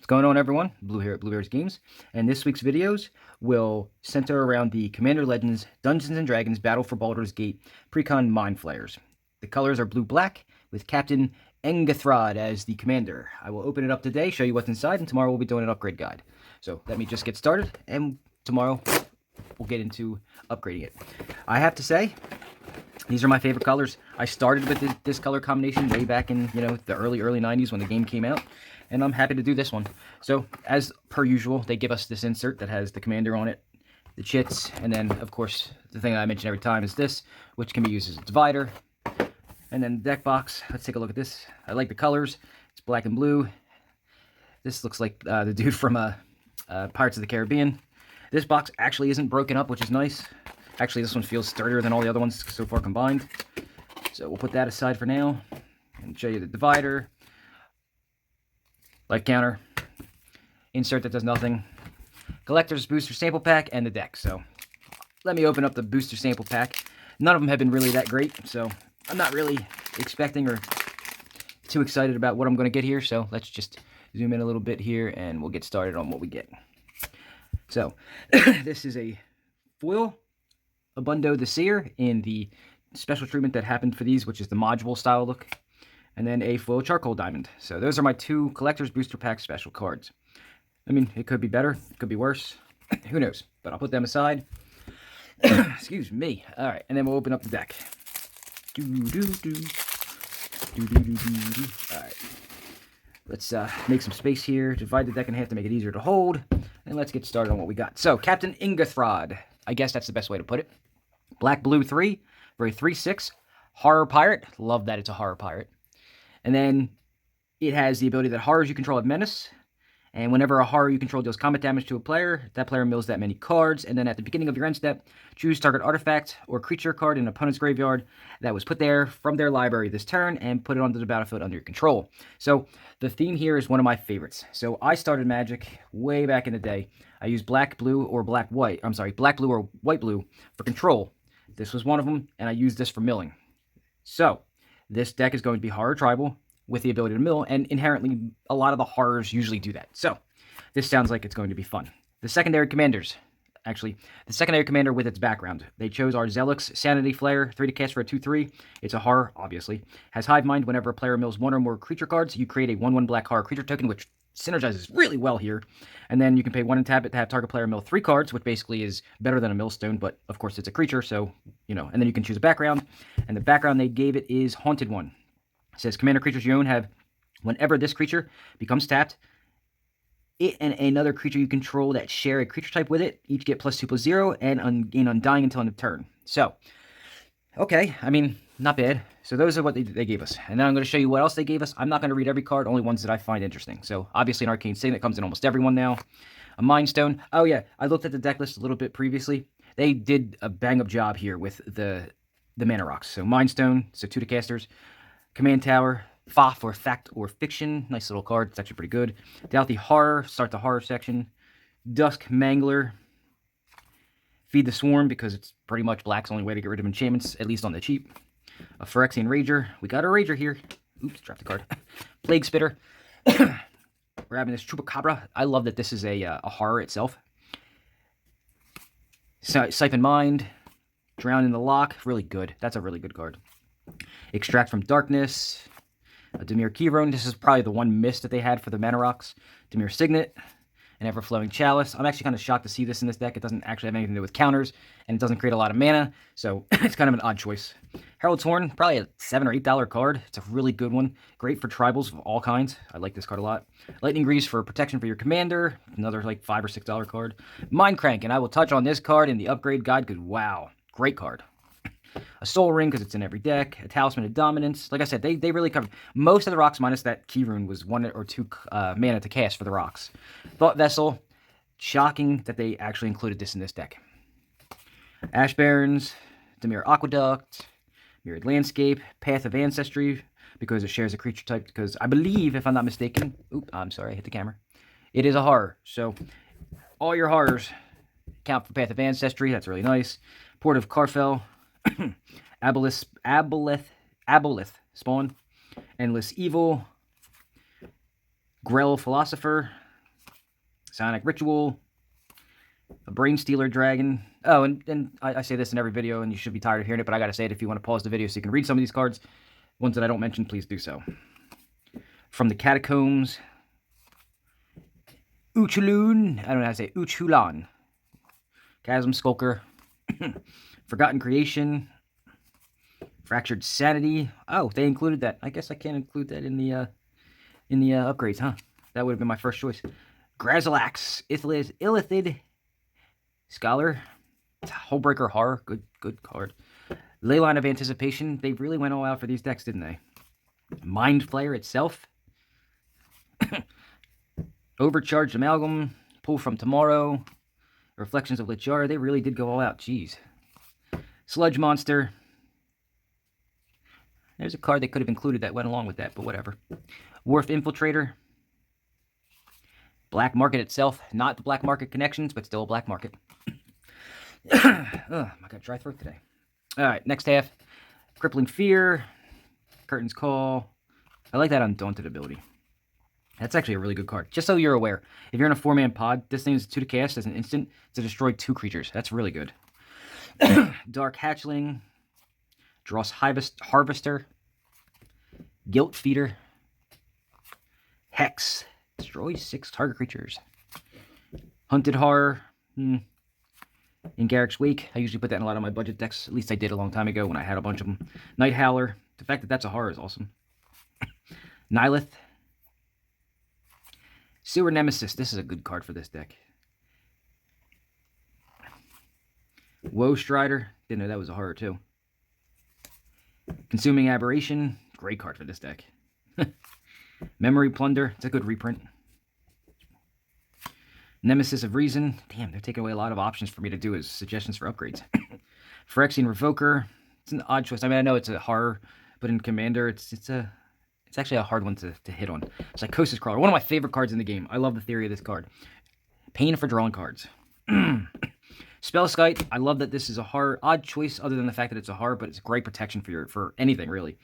What's going on, everyone? Blue here at Flayarrrs Games, and this week's videos will center around the Commander Legends Dungeons & Dragons Battle for Baldur's Gate precon Mind Flayers. The colors are blue-black, with Captain nN'ghathrod as the commander. I will open it up today, show you what's inside, and tomorrow we'll be doing an upgrade guide. So let me just get started, and tomorrow we'll get into upgrading it. I have to say, these are my favorite colors. I started with this color combination way back in, the early 90s when the game came out, and I'm happy to do this one. So, as per usual, they give us this insert that has the commander on it, the chits, and then, of course, the thing that I mention every time is this, which can be used as a divider. And then the deck box. Let's take a look at this. I like the colors. It's black and blue. This looks like the dude from Pirates of the Caribbean. This box actually isn't broken up, which is nice. Actually, this one feels sturdier than all the other ones so far combined. So we'll put that aside for now and show you the divider, light counter, insert that does nothing, collector's booster sample pack, and the deck. So let me open up the booster sample pack. None of them have been really that great, so I'm not really expecting or too excited about what I'm going to get here. So let's just zoom in a little bit here and we'll get started on what we get. So this is a foil Abundo the Seer in the special treatment that happened for these, which is the module style look, and then a foil charcoal diamond. So those are my two collector's booster pack special cards. I mean, it could be better, it could be worse, who knows, but I'll put them aside. Excuse me. All right, and then we'll open up the deck. All right, let's make some space here, divide the deck in half to make it easier to hold, and let's get started on what we got. So Captain nN'ghathrod, I guess that's the best way to put it. Black, blue, 3 for a 3/6 horror pirate. Love that it's a horror pirate. And then it has the ability that horrors you control have menace. And whenever a horror you control deals combat damage to a player, that player mills that many cards. And then at the beginning of your end step, choose target artifact or creature card in an opponent's graveyard that was put there from their library this turn and put it onto the battlefield under your control. So the theme here is one of my favorites. So I started Magic way back in the day. I used black, blue, or black, white. I'm sorry, black, blue, or white, blue for control. This was one of them, and I used this for milling. So this deck is going to be horror tribal with the ability to mill, and inherently a lot of the horrors usually do that. So this sounds like it's going to be fun. The secondary commanders, actually, the secondary commander with its background. They chose our Zelix Sanity Flare, 3 to cast for a 2/3. It's a horror, obviously. Has Hive Mind. Whenever a player mills one or more creature cards, you create a 1/1 black horror creature token, which synergizes really well here. And then you can pay 1 and tap it to have target player mill 3 cards, which basically is better than a millstone, but of course it's a creature, so, and then you can choose a background. And the background they gave it is Haunted One. It says, commander creatures you own have, whenever this creature becomes tapped, it and another creature you control that share a creature type with it each get +2/+0 and gain Undying until end of turn. So, okay, I mean, not bad. So those are what they gave us. And now I'm going to show you what else they gave us. I'm not going to read every card, only ones that I find interesting. So obviously an Arcane Signet comes in almost everyone now. A Mind Stone. Oh yeah, I looked at the deck list a little bit previously. They did a bang-up job here with the mana rocks. So Mind Stone, so 2 to casters. Command Tower, Fa for Fact or Fiction. Nice little card. It's actually pretty good. Douthie Horror, start the horror section. Dusk Mangler. Feed the Swarm, because it's pretty much black's only way to get rid of enchantments, at least on the cheap. A Phyrexian Rager. We got a Rager here. Oops, dropped the card. Plague Spitter. Grabbing this Chupacabra. I love that this is a horror itself. Siphon Mind. Drown in the Lock. Really good. That's a really good card. Extract from Darkness. A Dimir Keyron. This is probably the one miss that they had for the mana rocks. Dimir Signet. An Everflowing Chalice. I'm actually kind of shocked to see this in this deck. It doesn't actually have anything to do with counters, and it doesn't create a lot of mana, so it's kind of an odd choice. Herald's Horn, probably a $7 or $8 card. It's a really good one. Great for tribals of all kinds. I like this card a lot. Lightning Grease for protection for your commander. Another like $5 or $6 card. Mind Crank, and I will touch on this card in the upgrade guide because, wow, great card. A Soul Ring, because it's in every deck. A Talisman of Dominance. Like I said, they really covered most of the rocks, minus that Key Rune was 1 or 2 mana to cast for the rocks. Thought Vessel. Shocking that they actually included this in this deck. Ash Barrens. Dimir Aqueduct. Mirrored Landscape. Path of Ancestry, because it shares a creature type. Because I believe, if I'm not mistaken... Oop, I'm sorry, I hit the camera. It is a horror. So, all your horrors count for Path of Ancestry. That's really nice. Port of Carfell. Aboleth Spawn, Endless Evil, Grell Philosopher, Sonic Ritual, a Brain Stealer Dragon. Oh, and I say this in every video, and you should be tired of hearing it, but I gotta say it if you want to pause the video so you can read some of these cards. Ones that I don't mention, please do so. From the Catacombs, Uchulun, I don't know how to say Uchulan. Chasm Skulker, Forgotten Creation, Fractured Sanity. Oh, they included that. I guess I can't include that in the upgrades, huh? That would have been my first choice. Grazilax, Illithid, Scholar, Hullbreaker Horror, good card. Leyline of Anticipation. They really went all out for these decks, didn't they? Mind Flayer itself. Overcharged Amalgam, Pull from Tomorrow, Reflections of Lichara. They really did go all out. Jeez. Sludge Monster. There's a card they could have included that went along with that, but whatever. Wharf Infiltrator. Black Market itself. Not the Black Market Connections, but still a Black Market. Oh, I got dry throat today. Alright, next half. Crippling Fear. Curtain's Call. I like that Undaunted ability. That's actually a really good card. Just so you're aware, if you're in a 4-man pod, this thing is 2 to cast as an instant to destroy 2 creatures. That's really good. Dark Hatchling, Dross Harvester, Guilt Feeder, Hex, destroys 6 target creatures. Hunted Horror, in Garrick's Wake. I usually put that in a lot of my budget decks. At least I did a long time ago when I had a bunch of them. Night Howler. The fact that that's a horror is awesome. Nihilith. Sewer Nemesis. This is a good card for this deck. Woe Strider. Didn't know that was a horror too. Consuming Aberration. Great card for this deck. Memory Plunder. It's a good reprint. Nemesis of Reason. Damn, they're taking away a lot of options for me to do as suggestions for upgrades. Phyrexian Revoker. It's an odd choice. I mean, I know it's a horror, but in Commander, it's actually a hard one to hit on. Psychosis Crawler, one of my favorite cards in the game. I love the theory of this card. Pain for drawing cards. Spellskite, I love that this is a horror. Odd choice other than the fact that it's a horror, but it's great protection for anything, really.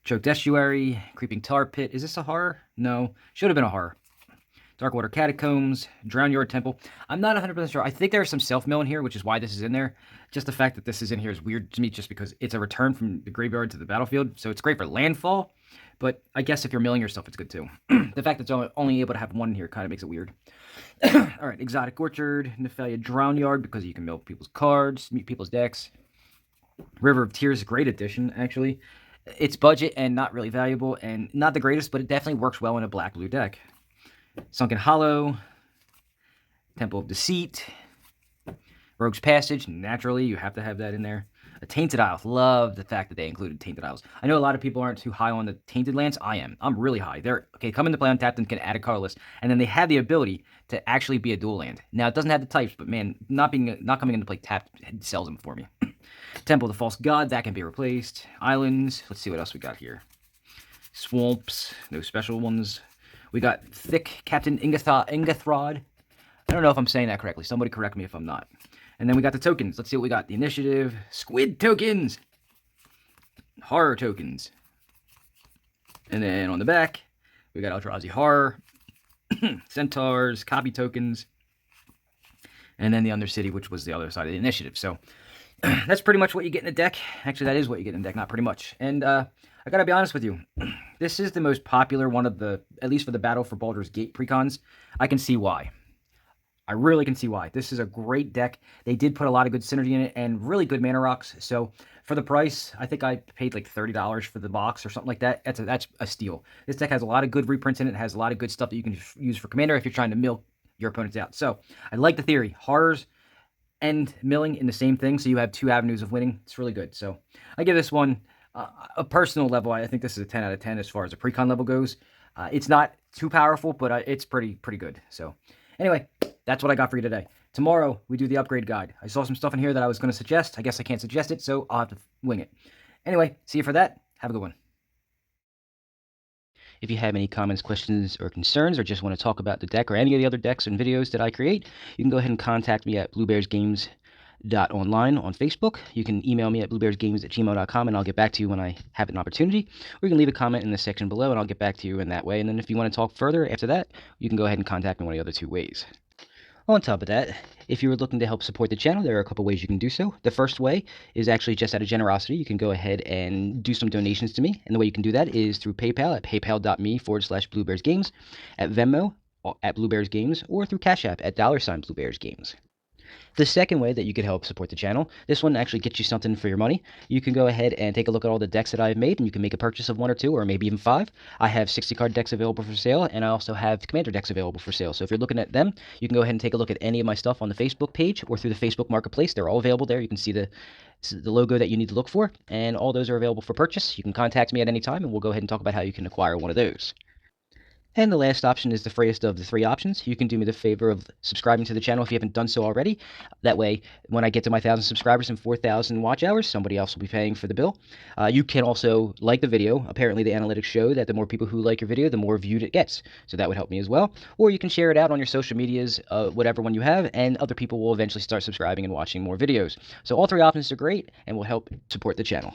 Choked Estuary, Creeping Tar Pit. Is this a horror? No. Should have been a horror. Darkwater Catacombs, Drown Yard Temple. I'm not 100% sure. I think there's some self-mill in here, which is why this is in there. Just the fact that this is in here is weird to me just because it's a return from the graveyard to the battlefield. So it's great for landfall, but I guess if you're milling yourself, it's good too. The fact that it's only able to have one here kind of makes it weird. All right, Exotic Orchard, Nephalia Drown Yard, because you can mill people's cards, meet people's decks. River of Tears, great addition, actually. It's budget and not really valuable and not the greatest, but it definitely works well in a black-blue deck. Sunken Hollow, Temple of Deceit, Rogue's Passage. Naturally, you have to have that in there. A Tainted Isles. Love the fact that they included Tainted Isles. I know a lot of people aren't too high on the Tainted lands. I am. I'm really high. They're okay. Come into play untapped and can add a colorless, and then they have the ability to actually be a dual land. Now it doesn't have the types, but man, not coming into play tapped sells them for me. Temple of the False God, that can be replaced. Islands. Let's see what else we got here. Swamps. No special ones. We got Thick Captain nN'ghathrod. I don't know if I'm saying that correctly. Somebody correct me if I'm not. And then we got the tokens. Let's see what we got. The Initiative. Squid tokens. Horror tokens. And then on the back, we got Eldrazi Horror. Centaurs. Copy tokens. And then the Undercity, which was the other side of the Initiative. So that's pretty much what you get in a deck. Actually, that is what you get in a deck. Not pretty much. And I gotta be honest with you. This is the most popular one of the, at least for the Battle for Baldur's Gate precons. I can see why. I really can see why. This is a great deck. They did put a lot of good synergy in it and really good mana rocks. So for the price, I think I paid like $30 for the box or something like that. That's a steal. This deck has a lot of good reprints in it. It has a lot of good stuff that you can use for Commander if you're trying to mill your opponents out. So I like the theory. Horrors and milling in the same thing. So you have 2 avenues of winning. It's really good. So I give this one a personal level. I think this is a 10 out of 10 as far as the precon level goes. It's not too powerful, but it's pretty good. So anyway, that's what I got for you today. Tomorrow, we do the upgrade guide. I saw some stuff in here that I was going to suggest. I guess I can't suggest it, so I'll have to wing it. Anyway, see you for that. Have a good one. If you have any comments, questions, or concerns, or just want to talk about the deck or any of the other decks and videos that I create, you can go ahead and contact me at bluebearsgames online on Facebook. You can email me at bluebearsgames@gmail.com, and I'll get back to you when I have an opportunity. Or you can leave a comment in the section below, and I'll get back to you in that way. And then if you want to talk further after that, you can go ahead and contact me one of the other two ways. On top of that, if you're looking to help support the channel, there are a couple ways you can do so. The first way is actually just out of generosity. You can go ahead and do some donations to me. And the way you can do that is through PayPal at paypal.me/BlueBearsGames, at Venmo at BlueBearsGames, or through Cash App at $BlueBearsGames. The second way that you could help support the channel, this one actually gets you something for your money. You can go ahead and take a look at all the decks that I've made, and you can make a purchase of 1 or 2 or maybe even 5. I have 60-card decks available for sale, and I also have Commander decks available for sale. So if you're looking at them, you can go ahead and take a look at any of my stuff on the Facebook page or through the Facebook Marketplace. They're all available there. You can see the logo that you need to look for, and all those are available for purchase. You can contact me at any time, and we'll go ahead and talk about how you can acquire one of those. And the last option is the freest of the 3 options. You can do me the favor of subscribing to the channel if you haven't done so already. That way, when I get to my 1,000 subscribers and 4,000 watch hours, somebody else will be paying for the bill. You can also like the video. Apparently, the analytics show that the more people who like your video, the more viewed it gets. So that would help me as well. Or you can share it out on your social medias, whatever one you have, and other people will eventually start subscribing and watching more videos. So all 3 options are great and will help support the channel.